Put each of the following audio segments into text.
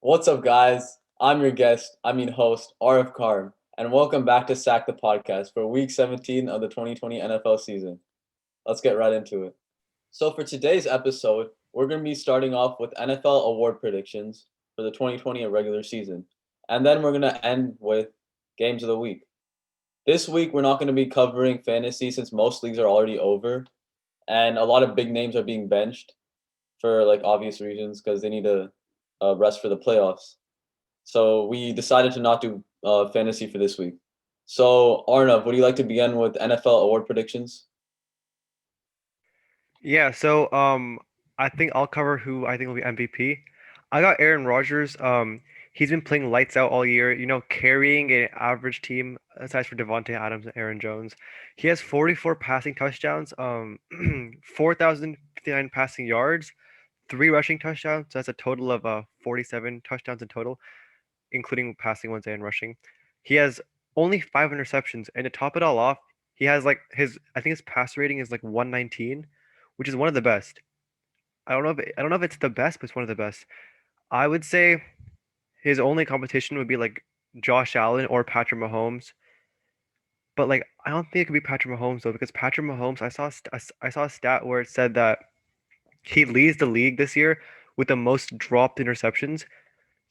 What's up, guys? I'm your host, RF Karm, and welcome back to Sack the Podcast for Week 17 of the 2020 NFL season. Let's get right into it. So, for today's episode, we're going to be starting off with NFL award predictions for the 2020 regular season, and then we're going to end with games of the week. This week, we're not going to be covering fantasy since most leagues are already over, and a lot of big names are being benched for obvious reasons because they need to rest for the playoffs. So we decided to not do fantasy for this week. So Arnav, would you like to begin with NFL award predictions? Yeah, I think I'll cover who I think will be MVP. I got Aaron Rodgers. He's been playing lights out all year, carrying an average team aside for Devontae Adams and Aaron Jones. He has 44 passing touchdowns, 4,059 passing yards, three rushing touchdowns. So that's a total of 47 touchdowns in total, including passing ones and rushing. He has only five interceptions, and to top it all off, he has I think his pass rating is like 119, which is one of the best. I don't know if it's the best, but it's one of the best. I would say his only competition would be like Josh Allen or Patrick Mahomes. But I don't think it could be Patrick Mahomes though, because Patrick Mahomes, I saw a stat where it said that he leads the league this year with the most dropped interceptions.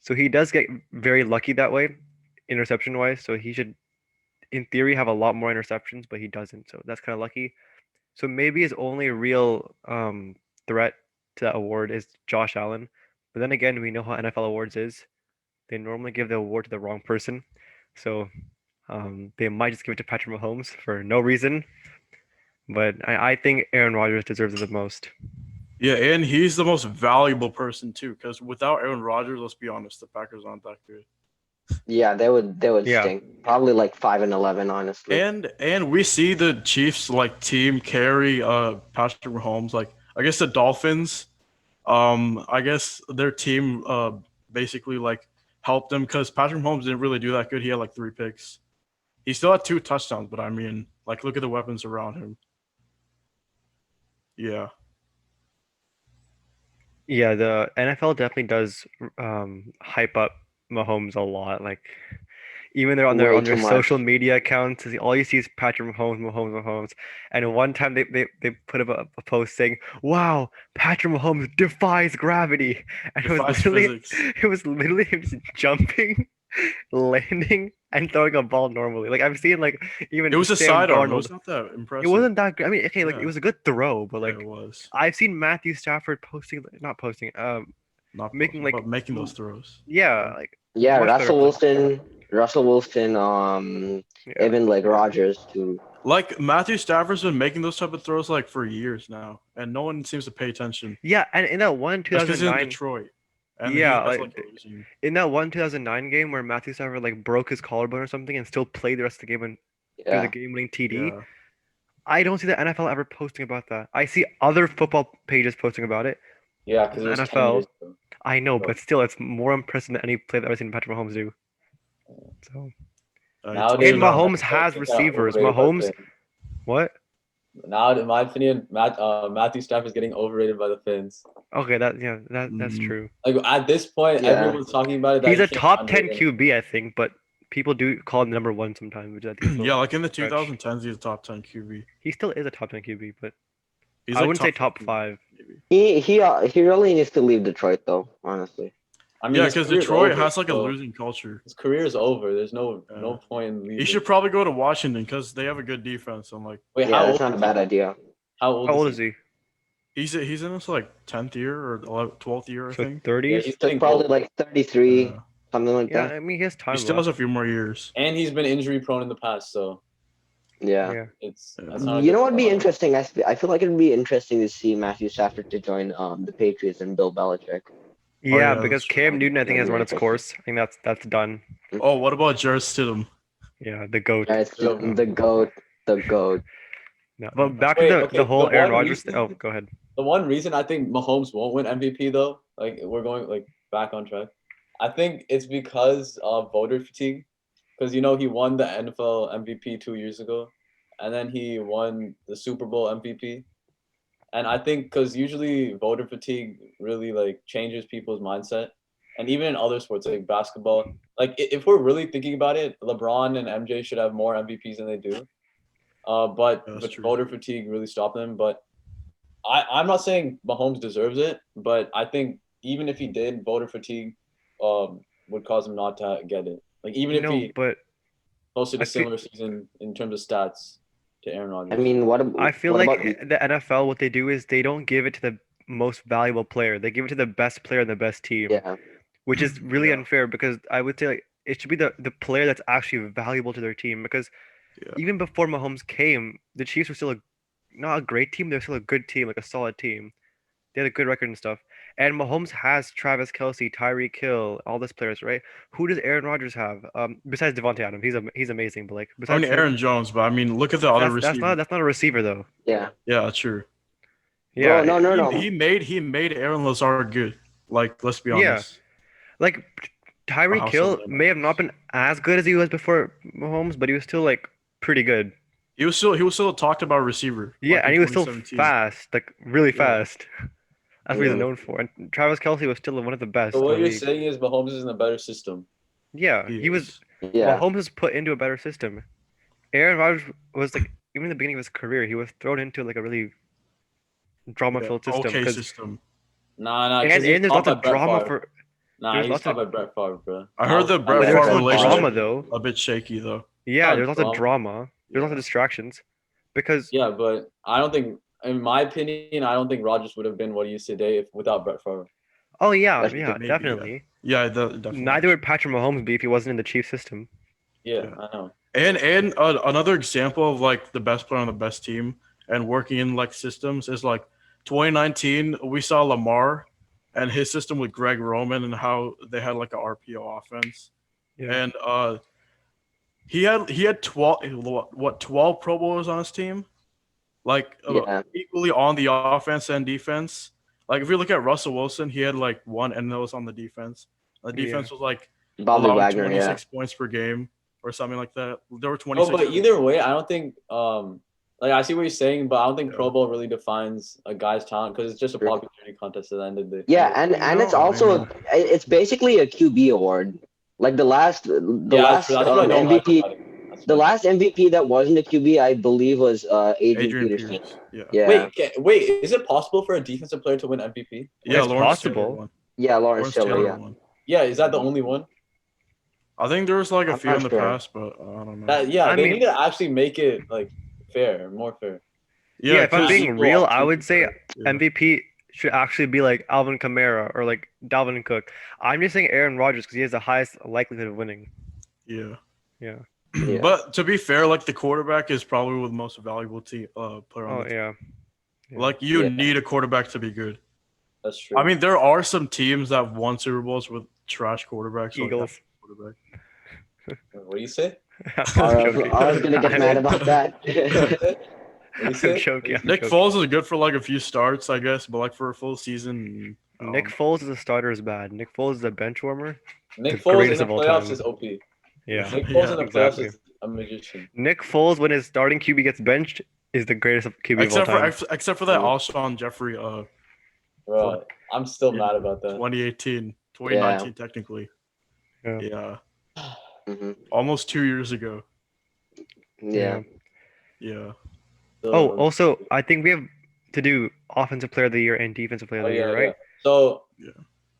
So he does get very lucky that way, interception wise. So he should, in theory, have a lot more interceptions, but he doesn't. So that's kind of lucky. So maybe his only real threat to that award is Josh Allen. But then again, we know how NFL awards is. They normally give the award to the wrong person. So they might just give it to Patrick Mahomes for no reason. But I think Aaron Rodgers deserves it the most. Yeah, and he's the most valuable person too, because without Aaron Rodgers, let's be honest, the Packers aren't that good. Yeah, they would Yeah. stink. Probably like 5-11, honestly. And we see the Chiefs team carry Patrick Mahomes. I guess the Dolphins, I guess their team basically helped them because Patrick Mahomes didn't really do that good. He had three picks. He still had two touchdowns, but I mean, look at the weapons around him. Yeah. Yeah, the NFL definitely does hype up Mahomes a lot. Even they're on their Way too social much. media accounts, all you see is Patrick Mahomes, Mahomes, Mahomes. And one time they put up a post saying, "Wow, Patrick Mahomes defies gravity," and Defies physics. it was literally him just jumping, landing, and throwing a ball normally. I've seen even It was a Sam sidearm. It Darnold. was not that It impressive. wasn't that good. I mean, okay, it Yeah. was a good throw, but Yeah, it was. I've seen Matthew Stafford posting, not posting, Not making posting, but making those throws. yeah, Yeah, much better play. Russell Wilson, Yeah. even like Rodgers too. Matthew Stafford's been making those type of throws for years now, and no one seems to pay attention. Yeah, and in that one That's because he's in 2009, Detroit, and he yeah, has losing. in that one 2009 game where Matthew Stafford broke his collarbone or something and still played the rest of the game and threw the Yeah, game-winning TD. Yeah, I don't see the NFL ever posting about that. I see other football pages posting about it. Yeah, because The it was 10 years NFL, ago. I know, So but still, it's more impressive than any play that I've seen Patrick Mahomes do. So, he told nowadays, you and that. Mahomes NFL has teams are receivers. overrated by Mahomes, fans. what? Now, in my opinion, Matthew Stafford is getting overrated by the fans. Okay, that's Mhm. true. At this point, yeah. everyone's talking about it that He's he a can't top 10 underrate anyone. QB, I think, but people do call him number one sometimes, which I think is a Yeah, little in the stretch. 2010s, he's a top 10 QB. He still is a top 10 QB, but He's I wouldn't say top top 15, five. maybe. He really needs to leave Detroit though, honestly. I mean, Yeah, his because career's Detroit over, has a so losing culture. his career is over. There's no Uh, point in he leaving. should probably go to Washington because they have a good defense. And Wait, Yeah, how that's old not a is bad he? idea. How old How is old he? is he? he's in his 10th year or 12th year, I So think. Yeah, 30s? he's That's getting probably old, like 33, Uh, something like Yeah, that. I mean, he has he time still has a left. few more years. and he's been injury prone in the past, so Yeah. Yeah. that's not a You good know thing. what'd be interesting? I feel like it'd be interesting to see Matthew Stafford to join the Patriots and Bill Belichick. Yeah, Yeah, that's because true. Cam Newton, I think, That'd has be run its interesting. course. I think that's done. Oh, what about Jared Stidham? Yeah, the GOAT. Yeah, it's So, the goat, the goat. No, Uh, but back to wait, the okay. whole Aaron Rodgers. Oh, go ahead. The one reason I think Mahomes won't win MVP though, we're going back on track. I think it's because of voter fatigue. Because he won the NFL MVP 2 years ago, and then he won the Super Bowl MVP. And I think because usually voter fatigue really changes people's mindset, and even in other sports like basketball. Like if we're really thinking about it, LeBron and MJ should have more MVPs than they do. But Yeah, that's but true. voter fatigue really stopped them. But I'm not saying Mahomes deserves it, but I think even if he did, voter fatigue would cause him not to get it. Like even if No, he but posted I a feel similar season in terms of stats to Aaron I Rodgers. mean, I feel what like about the NFL, what they do is they don't give it to the most valuable player. They give it to the best player and the best team, yeah? which is really Yeah. unfair because I would say like it should be the player that's actually valuable to their team because Yeah. even before Mahomes came, the Chiefs were still not a great team, they're still a good team, like a solid team. They had a good record and stuff. And Mahomes has Travis Kelce, Tyreek Hill, all these players, right? Who does Aaron Rodgers have? Besides Devontae Adams, he's amazing, but like I mean besides him, Aaron Jones, but I mean look at the other receivers. that's not a receiver though. Yeah, Yeah, true. bro. Yeah, No. He made Aaron Lazard good. Like, let's be yeah. honest. Like A Tyreek household Hill name, may have I not guess. been as good as he was before Mahomes, but he was still like pretty good. He was still talked about receiver. Yeah, Like and in he was still 2017. fast, like really Yeah. fast. That's what he's Yeah. known for. And Travis Kelce was still one of the best So in what the you're league. saying is Mahomes is in a better system. Yeah, He he was. is. Yeah, Mahomes was put into a better system. Aaron Rodgers was like, even in the beginning of his career, he was thrown into like a really drama-filled system Okay because system. Nah, and because he was there's taught lots by of Brett drama Favre. for Nah, there's he was lots of taught by Brett Favre, bro. I heard the but Brett there's Favre still drama relationship though. a bit shaky though. Yeah, there's Not lots of drama. drama. There's lots of Yeah. distractions because Yeah, but I don't think, in my opinion, I don't think Rodgers would have been what he is today if without Brett Favre. oh yeah, That's yeah, Maybe, definitely. definitely. Neither would Patrick Mahomes be if he wasn't in the Chiefs system. Yeah, Yeah. I know. And another example of like the best player on the best team and working in like systems is like 2019 we saw Lamar and his system with Greg Roman and how they had like a RPO offense. Yeah. And he had 12 Pro Bowlers on his team, like yeah, equally on the offense and defense. Like if you look at Russell Wilson, he had like one, and that was on the defense. The defense was like Bobby allowing Wagner. Yeah, 26 points per game or something like that. There were Oh, 26. but either way, I don't think like I see what you're saying, but I don't think Yeah. Pro Bowl really defines a guy's talent because it's just a True. popularity contest at the end of the yeah, and it's No, also man. it's basically a QB award. Like the last That's what I don't like MVP. about it. That's The what- last MVP that wasn't a QB, I believe, was Adrian Adrian Peterson. Pierce. Yeah. Yeah, Wait, is it possible for a defensive player to win MVP? Yeah, It's Lawrence possible. Taylor won. yeah, Lawrence Taylor. Taylor Yeah, won. Yeah, is that the only one? I think there was like a I'm few not in the sure. past, but I don't know. Yeah, I they mean- need to actually make it like fair, more fair. Yeah, if I'm 'cause- being equal real, I would say Yeah. MVP should actually be like Alvin Kamara or like Dalvin Cook. I'm just saying Aaron Rodgers because he has the highest likelihood of winning. Yeah. Yeah. Yeah. But to be fair, like the quarterback is probably the most valuable player on Oh the team. yeah. Yeah. Like you Yeah. need a quarterback to be good. That's true. I mean, there are some teams that won Super Bowls with trash quarterbacks. like Eagles. quarterback. What do you say? I'm joking. I was gonna get mad about that. What do you say? I'm joking. I'm Nick joking. Foles is good for like a few starts, I guess, but like for a full season, Nick Foles as a starter is bad. Nick Foles is a bench warmer. Nick The Foles in greatest the of all playoffs time. is OP. Yeah. Nick Foles in the playoffs exactly. is a magician. Nick Foles when his starting QB gets benched is the greatest QB of all time. except for that Alshon Jeffrey Bro, I'm still Yeah. mad about that. 2019 technically. Yeah. Yeah. Mhm. Almost 2 years ago. Yeah. Yeah. Oh, also, I think we have to do offensive player of the year and defensive player of the year, right? So, Yeah.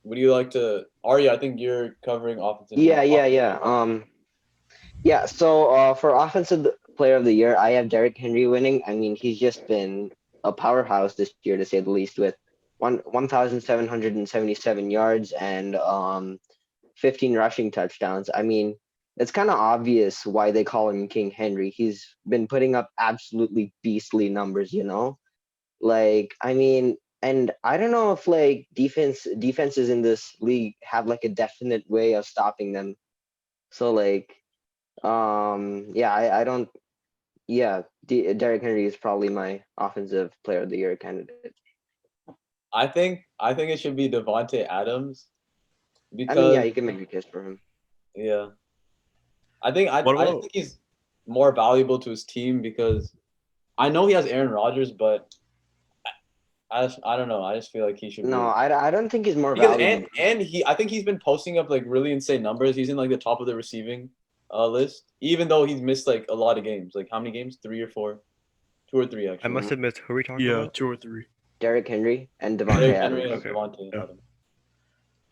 would you like to, Arya? I think you're covering offensive. Yeah. Yeah. So for offensive player of the year, I have Derrick Henry winning. I mean, he's just been a powerhouse this year, to say the least, with 1,777 yards and 15 rushing touchdowns. I mean, it's kind of obvious why they call him King Henry. He's been putting up absolutely beastly numbers, you know? Like, I mean, and I don't know if like defenses in this league have like a definite way of stopping them. So like, yeah, I don't. Yeah, Derrick Henry is probably my offensive player of the year candidate. I think it should be Devontae Adams. Because I mean, yeah, you can make a case for him. yeah. I think I What just about- think he's more valuable to his team because I know he has Aaron Rodgers, but I don't know. I just feel like he should. No, be. I don't think he's more Because valuable. and I think he's been posting up like really insane numbers. He's in like the top of the receiving list, even though he's missed like a lot of games. Like how many games? 3 or 4, 2 or 3 I actually. must have missed. Who are we talking Yeah, about? 2 or 3. Derrick Henry and Devontae Derrick Adams. Henry and Okay. Devontae Yeah. Adams.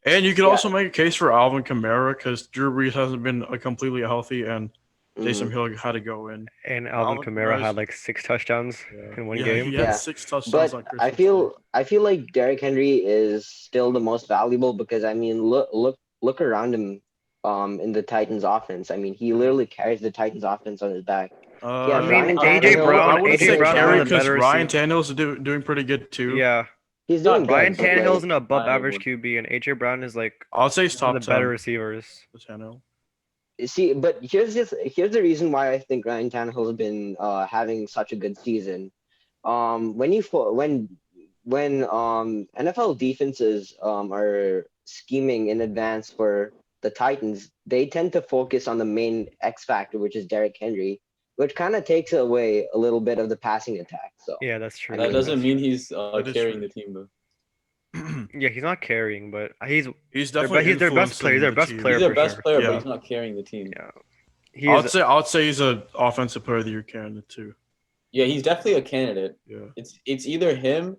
And you could Yeah. also make a case for Alvin Kamara because Drew Brees hasn't been completely healthy, and Taysom Mhm. Hill had to go in. And Alvin Alvin Kamara Kamara's- had like 6 touchdowns in one Yeah, game. he had Yeah. 6 touchdowns But on I Christmas Day. feel like Derrick Henry is still the most valuable because I mean look around him in the Titans offense. I mean he literally carries the Titans offense on his back. I Yeah, I mean, Ryan AJ Tannehill- Brown. I wouldn't AJ say Brown's one carry of the because better Ryan receivers. Tannehill's doing pretty good too. Yeah, He's Not doing good. Ryan but, like, Tannehill's an above Ryan average would- QB, and AJ Brown is like I'll say he's one top of the better 10. receivers. for Tannehill. See, but here's the reason why I think Ryan Tannehill has been having such a good season. When NFL defenses are scheming in advance for the Titans, they tend to focus on the main X factor, which is Derrick Henry, which kind of takes away a little bit of the passing attack. So Yeah, that's true. I That mean, doesn't That's mean true. he's That is carrying true. the team though. Yeah, he's not carrying, but he's He's They're- definitely but he's their best influencing player. He's their the best team. player. He's their for best sure. player, Yeah. but he's not carrying the team. Yeah, I'd he's say he's an offensive player of the year candidate too. Yeah, he's definitely a candidate. Yeah. It's either him,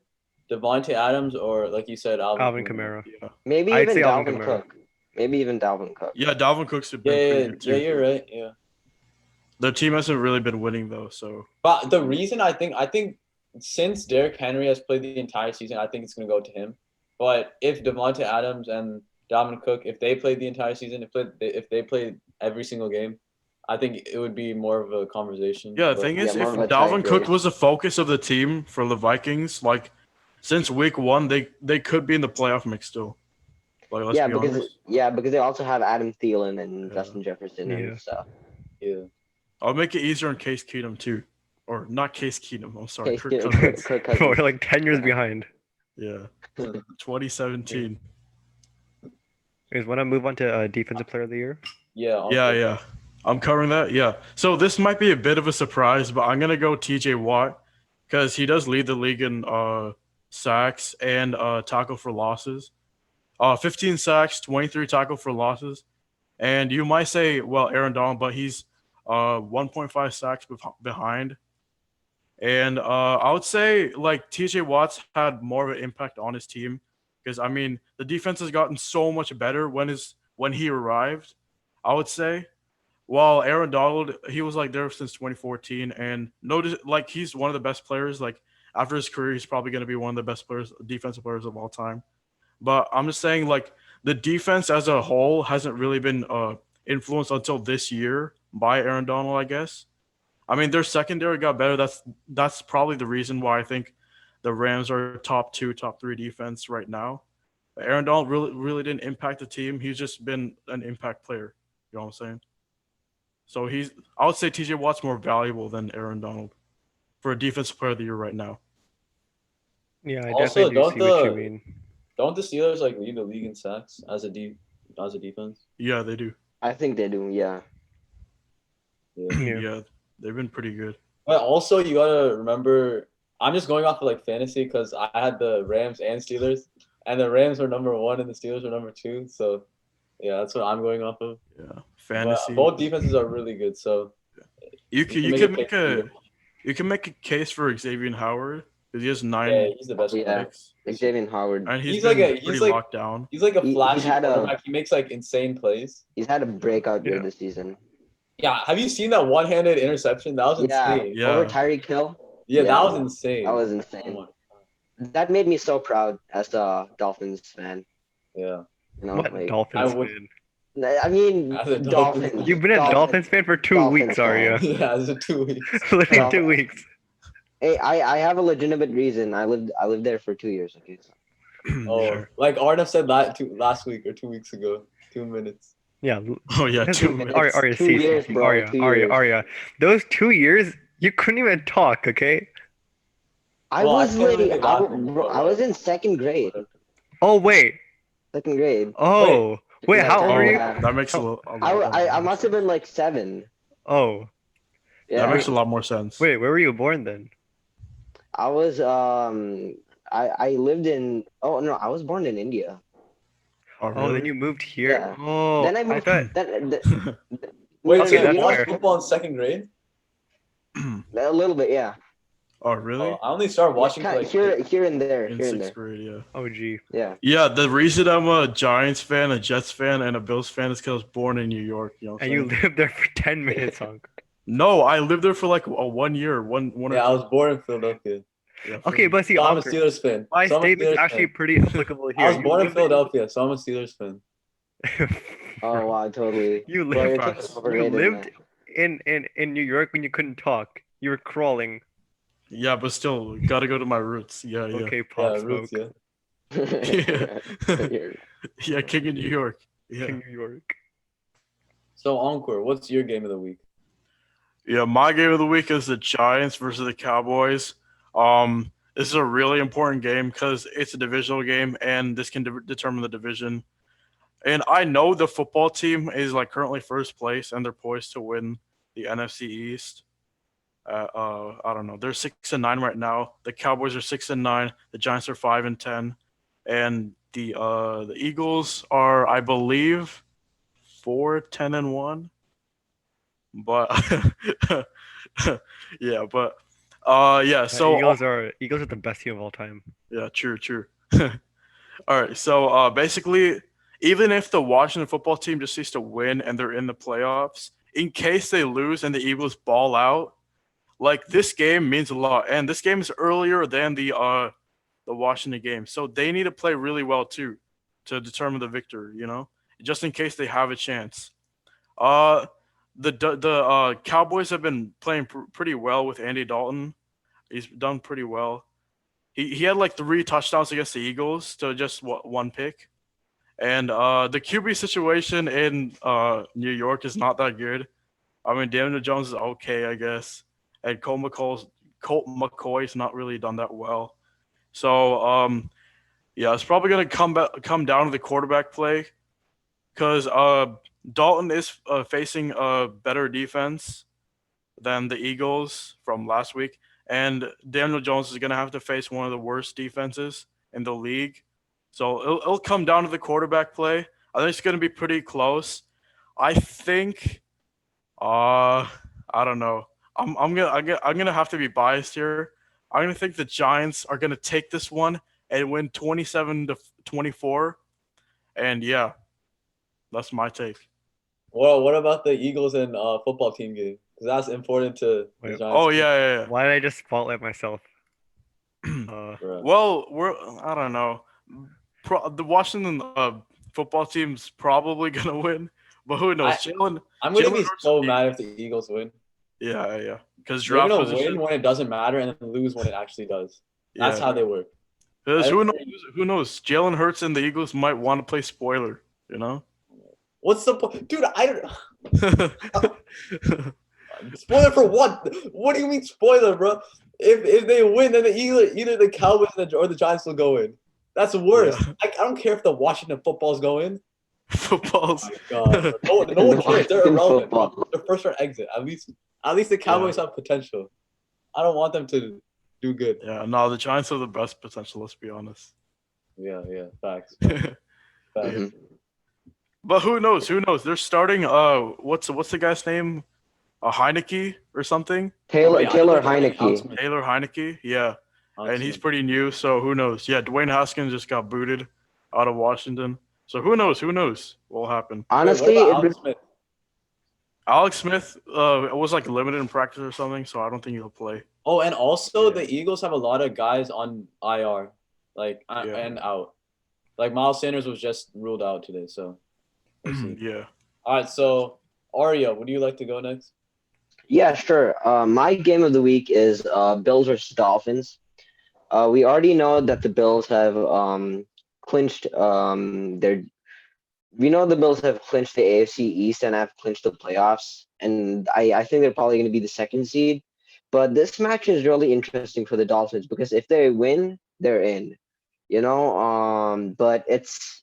Devontae Adams, or like you said, Alvin Kamara. Yeah. maybe I'd even say Alvin Dalvin Kamara. Cook. Maybe even Dalvin Cook. Yeah, Dalvin Cook's been Yeah, pretty yeah, good too. yeah, you're right. Yeah, Their team hasn't really been winning though, so but the reason I think since Derrick Henry has played the entire season, I think it's gonna go to him. But if Devontae Adams and Dalvin Cook, if they played the entire season, if they played every single game, I think it would be more of a conversation. yeah. The But- thing is, Yeah, if more of a Dalvin Cook tiebreaker. was the focus of the team for the Vikings, like since week 1, they could be in the playoff mix still. Like let's Yeah, be because honest. they also have Adam Thielen and Yeah. Justin Jefferson Yeah. and stuff. yeah. I'll make it easier on Case Keenum too, or not Case Keenum. I'm sorry, Okay, Kirk Kirk- Cousins. Kirk Bro, Cousins. we're like 10 years Yeah. behind. Yeah, 2017. You guys want to move on to Defensive Player of the Year? Yeah, I'll Yeah, take- yeah. I'm covering that. Yeah. So this might be a bit of a surprise, but I'm gonna go TJ Watt because he does lead the league in sacks and tackle for losses. 15 sacks, 23 tackle for losses. And you might say, well, Aaron Donald, but he's 1.5 sacks behind. And I would say like TJ Watt's had more of an impact on his team because I mean the defense has gotten so much better when he arrived. I would say, while Aaron Donald he was like there since 2014, and notice like he's one of the best players. Like after his career, he's probably going to be one of the best players, defensive players of all time. But I'm just saying like the defense as a whole hasn't really been influenced until this year by Aaron Donald, I guess. I mean, their secondary got better. That's probably the reason why I think the Rams are top 2, top 3 defense right now. But Aaron Donald really didn't impact the team. He's just been an impact player. You know what I'm saying? So I would say TJ Watt's more valuable than Aaron Donald for a defensive player of the year right now. Yeah, I Also, definitely do don't see what you the- mean. Don't the Steelers like lead the league in sacks as a defense? Yeah, they do. I think they do. Yeah. Yeah. Yeah. Yeah, they've been pretty good. But also, you gotta remember, I'm just going off of like fantasy because I had the Rams and Steelers, and the Rams were number 1 and the Steelers were number 2. So, yeah, that's what I'm going off of. Yeah, But fantasy. both defenses are really good. So You can make make a case for Xavier Howard because he has 9 yeah, he's the best. Yeah. picks. Xavier Howard. and He's been like a- pretty he's like- locked down. He's like a He's flashy had a- quarterback. He makes like insane plays. He's had a breakout year Yeah. this season. Yeah, have you seen that one-handed interception? That was Yeah. insane. Yeah. Over Tyreek Hill. Yeah, Yeah. that was insane. That was Oh insane. my- That made me so proud as a Dolphins fan. Yeah. You know, What like, Dolphins I would- fan? I mean, As a Dolphins. Dolphins- You've been a Dolphins fan for 2 Dolphins weeks, are you? fan. Yeah, it's a 2 weeks. Literally No. 2 weeks. Hey, I have a legitimate reason. I lived there for 2 years. Okay. So. Oh, Sure. like Arnav said that last week or 2 weeks ago. 2 minutes. Yeah. Oh yeah, That's 2 what- minutes. Arya, 2 cease. years, bro, Arya, 2 Arya, years. Arya. Those 2 years, you couldn't even talk, okay? I Well, I was can't like, really I, laugh bro, I was in second grade. Oh, wait. Second grade. Oh. Wait, how old Oh, are you? that makes a lot. I must have been like 7. Oh. Yeah. That makes a lot more sense. Wait, where were you born then? I was I lived in. Oh no, I was born in India. Oh, Oh, then really? you moved here. Yeah. Oh, Then I I moved. thought. Wait, so Okay, you that's watched fair. football in second grade? A little bit, yeah. Oh, Oh, really? I only started Yeah, watching kind like of here and there, In here and sixth there. grade, yeah. Oh, gee. Yeah. Yeah, the reason I'm a Giants fan, a Jets fan, and a Bills fan is because I was born in New York. You know what And I'm you saying? lived there for 10 minutes, Hunk. No, I lived there for like a 1 year, one or Yeah, I two. was born in Philadelphia. Yeah, Okay, Philly. but see, So I'm a Ankur, Steelers fan. my So I'm a statement's Steelers actually fan. pretty applicable I here. was You born in lived Philadelphia, so I'm a Steelers fan. Oh Bro, wow, totally. you Bro, lived your take is Facts. you overrated, lived man. in New York when you couldn't talk. You were crawling. Yeah, but still, gotta go to my roots. Yeah, yeah. Okay, Yeah, Pop roots, Smoke, yeah. Yeah. You're- Yeah, King of New York. Yeah. King New York. So Encore, what's your game of the week? Yeah, my game of the week is the Giants versus the Cowboys. This is a really important game because it's a divisional game, and this can determine the division. And I know the football team is like currently first place, and they're poised to win the NFC East. I don't know. They're 6-9 right now. The Cowboys are 6-9. The Giants are 5-10, and the Eagles are, I believe, 4-10-1. But yeah, but yeah. So Eagles are the best team of all time. yeah, true, true. All right, so basically, even if the Washington football team just needs to win and they're in the playoffs, in case they lose and the Eagles ball out, like this game means a lot. And this game is earlier than the Washington game, so they need to play really well too to determine the victory. You know, just in case they have a chance. Uh, the Cowboys have been playing pretty well with Andy Dalton. He's done pretty well. He had like 3 touchdowns against the Eagles to just one pick. And the QB situation in New York is not that good. I mean, Daniel Jones is okay, I guess, and Colt McCoy's not really done that well. So yeah, it's probably gonna come down to the quarterback play because Dalton is facing a better defense than the Eagles from last week, and Daniel Jones is gonna have to face one of the worst defenses in the league. So it'll come down to the quarterback play. I think it's gonna be pretty close. I think I don't know. I'm gonna have to be biased here. I'm gonna think the Giants are gonna take this one and win 27-24. And yeah, that's my take. Well, what about the Eagles and football team game? Because that's important to the Wait, Giants. Oh yeah. why did I just spotlight myself? Bro. Well, I don't know. The Washington football team's probably gonna win, but who knows? I'm gonna Jalen be Hurts. so mad if the Eagles win. Yeah. Because They're draft gonna position. win when it doesn't matter and then lose when it actually does. That's Yeah. how they work. Because who knows? Who knows? Jalen Hurts and the Eagles might want to play spoiler. You know. What's the point, dude? I don't. Spoiler for what? What do you mean spoiler, bro? If they win, then either the Cowboys or the Giants will go in. That's worse. Yeah. I don't care if the Washington footballs go in. Footballs. Oh my God, no one cares. They're Washington irrelevant. Bro. football. They're first round exit. At least the Cowboys have potential. I don't want them to do good. Yeah. No, the Giants have the best potential. Let's be honest. Yeah, facts. But Facts. Mhm. who knows? Who knows? They're starting. What's the guy's name? Heineke or something. Taylor Yeah, I Taylor know they're Heineke. announcement. Taylor Heineke. Yeah. And he's Announcement. pretty new, so who knows? Yeah, Dwayne Haskins just got booted out of Washington. So who knows? Who knows what will happen? Wait, Honestly, what about Alex Smith? Alex Smith was like limited in practice or something, so I don't think he'll play. Oh, and also Yeah. the Eagles have a lot of guys on IR, like and out. Like Miles Sanders was just ruled out today, so let's see. Yeah. All right, so Aria, would you like to go next? yeah, sure. My game of the week is Bills versus Dolphins. We already know that the Bills have clinched their. We know the Bills have clinched the AFC East and have clinched the playoffs, and I think they're probably going to be the second seed. But this match is really interesting for the Dolphins because if they win, they're in. But it's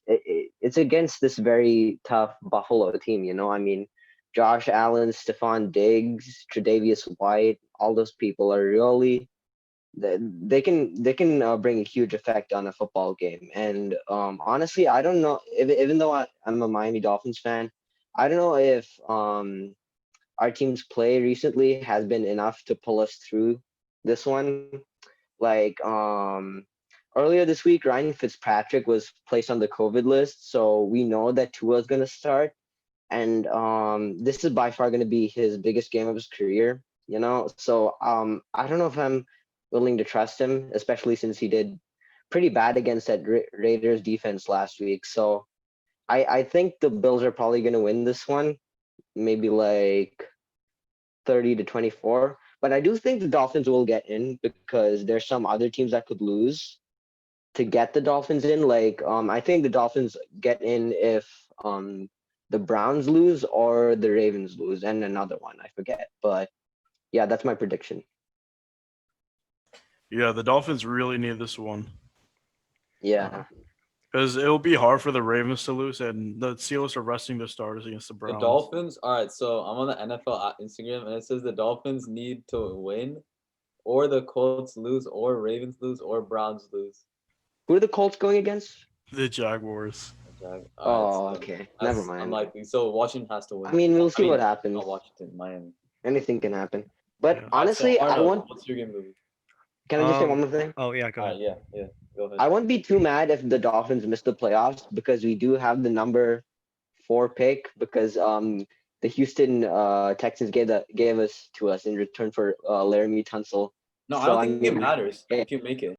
against this very tough Buffalo team. I mean, Josh Allen, Stephon Diggs, Tre'Davious White, all those people are really they can bring a huge effect on a football game. And honestly, I don't know. Even though I'm a Miami Dolphins fan, I don't know if our team's play recently has been enough to pull us through this one. Like earlier this week, Ryan Fitzpatrick was placed on the COVID list, so we know that Tua is going to start, and this is by far going to be his biggest game of his career. So I don't know if I'm willing to trust him, especially since he did pretty bad against that Raiders defense last week. So I think the Bills are probably going to win this one, maybe like 30-24. But I do think the Dolphins will get in because there's some other teams that could lose to get the Dolphins in. Like I think the Dolphins get in if the Browns lose or the Ravens lose, and another one I forget. But yeah, that's my prediction. Yeah, the Dolphins really need this one Yeah. because it'll be hard for the Ravens to lose, and the Steelers are resting their starters against the The Browns. Dolphins. All right, so I'm on the NFL Instagram, and it says the Dolphins need to win, or the Colts lose, or Ravens lose, or Browns lose. Who are the Colts going against? The Jaguars. Oh, okay. Never That's mind. unlikely. So Washington has to win. I mean, we'll see what Not happens. Washington, Miami. Anything can happen. But Yeah. honestly, Alright, so, I Arnold, won't. what's your game movie? Can I just say one more thing? Oh yeah, go ahead. Yeah. Go ahead. I won't be too mad if the Dolphins miss the playoffs because we do have the number 4 pick because the Houston Texans gave us to us in return for Laramie Tunsil. No, I So, don't I think it mean, matters yeah. if you make it.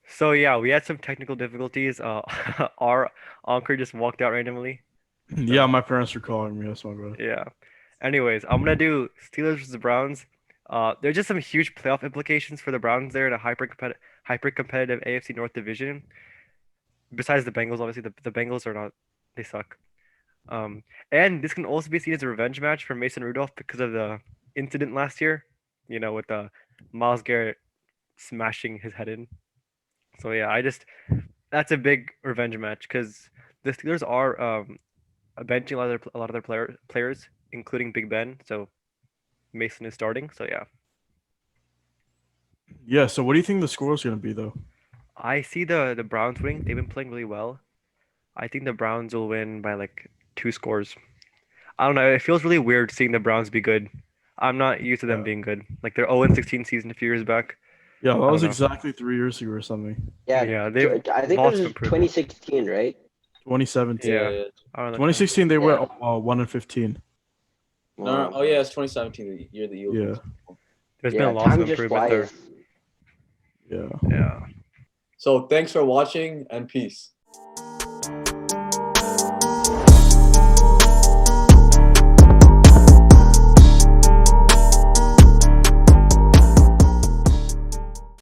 So yeah, we had some technical difficulties. Our anchor just walked out randomly. Yeah, my parents are calling me. That's my bad. Yeah. Anyways, I'm gonna do Steelers versus Browns. There's just some huge playoff implications for the Browns there in a hyper competitive AFC North division. Besides the Bengals, obviously the Bengals are not, they suck. And this can also be seen as a revenge match for Mason Rudolph because of the incident last year, with the Myles Garrett smashing his head in. So yeah, that's a big revenge match because the Steelers are benching a lot of their players, including Big Ben. So Mason is starting. So yeah, Yeah, so what do you think the score is going to be, though? I see the Browns winning. They've been playing really well. I think the Browns will win by like 2 scores. I don't know. It feels really weird seeing the Browns be good. I'm not used to them Yeah. being good. Like their 0-16 season a few years back. Yeah, that was know. exactly 3 years ago or something. Yeah, they've I think it lost was improvement. 2016, right? 2017. Yeah. Yeah. Around that 2016, they were Yeah. 1-15. No. Oh yeah, it's 2017. The year the Eagles. Yeah. time. There's Yeah, been a loss of time just improvement there. flies. Yeah. Yeah. So thanks for watching and peace.